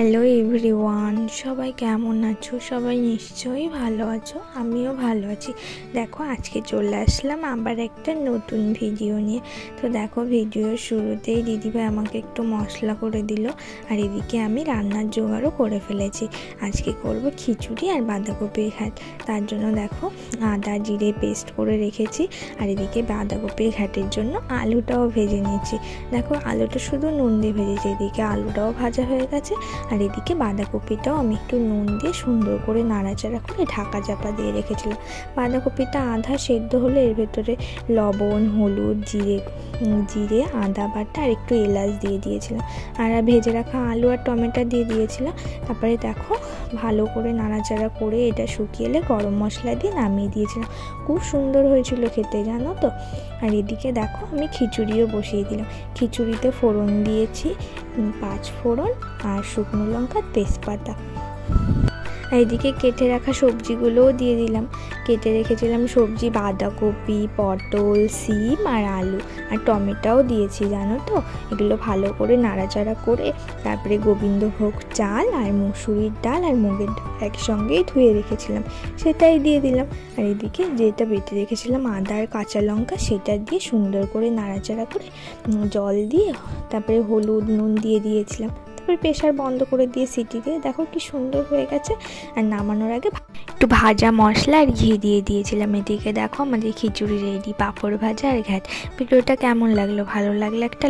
Hello everyone, সবাই কেমন আছো? সবাই নিশ্চয়ই ভালো আছো, আমিও ভালো আছি। দেখো আজকে চলে আসলাম আবার একটা নতুন ভিডিও নিয়ে। তো দেখো ভিডিওর শুরুতেই দিদিভাই আমাকে একটু মশলা করে দিল, আর এদিকে আমি রান্নার জোগাড়ও করে ফেলেছি। আজকে করব খিচুড়ি আর বাঁধাকপির ঘাট। তার জন্য দেখো আদা জিরে পেস্ট করে রেখেছি, আর এদিকে বাঁধাকপির ঘাটের জন্য আলুটাও ভেজে নিয়েছি। দেখো আলুটা শুধু নুন দিয়ে ভেজেছি, এদিকে আলুটাও ভাজা হয়ে গেছে, আর এদিকে বাঁধাকপিটাও আমি একটু নুন দিয়ে সুন্দর করে নাড়াচাড়া করে ঢাকা চাপা দিয়ে রেখেছিলাম। বাঁধাকপিটা আধা সেদ্ধ হলে এর ভেতরে লবণ, হলুদ, জিরে আদা বাটা আর একটু এলাচ দিয়ে দিয়েছিলাম, আর ভেজে রাখা আলু আর টমেটো দিয়ে দিয়েছিলাম। তারপরে দেখো ভালো করে নাড়াচাড়া করে এটা শুকিয়ে এলে গরম মশলা দিয়ে নামিয়ে দিয়েছিলাম। খুব সুন্দর হয়েছিল খেতে, জানো তো। আর এদিকে দেখো আমি খিচুড়িও বসিয়ে দিলাম। খিচুড়িতে ফোড়ন দিয়েছি 5 ফোড়ন আর শুকনো লঙ্কা, তেজপাতা। এইদিকে কেটে রাখা সবজিগুলোও দিয়ে দিলাম। কেটে রেখেছিলাম সবজি বাঁধাকপি, পটল, সিম আর আলু, আর টমেটোও দিয়েছি, জানো তো। এগুলো ভালো করে নাড়াচাড়া করে তারপরে গোবিন্দভোগ চাল আর মুসুরির ডাল আর মুগের ডাল একসঙ্গেই ধুয়ে রেখেছিলাম, সেটাই দিয়ে দিলাম। আর এদিকে যেটা বেটে রেখেছিলাম আদা আর কাঁচা লঙ্কা, সেটা দিয়ে সুন্দর করে নাড়াচাড়া করে জল দিয়ে তারপরে হলুদ নুন দিয়ে দিয়েছিলাম। তারপরে প্রেশার বন্ধ করে দিয়ে সিটি দিয়ে দেখো কি সুন্দর হয়ে গেছে। আর নামানোর আগে একটু ভাজা মশলা আর ঘি দিয়ে দিয়েছিলাম। এদিকে দেখো আমাদের খিচুড়ি রেডি, পাঁপড় ভাজা আর ঘ্যাট। ভিডিওটা কেমন লাগলো? ভালো লাগলে একটা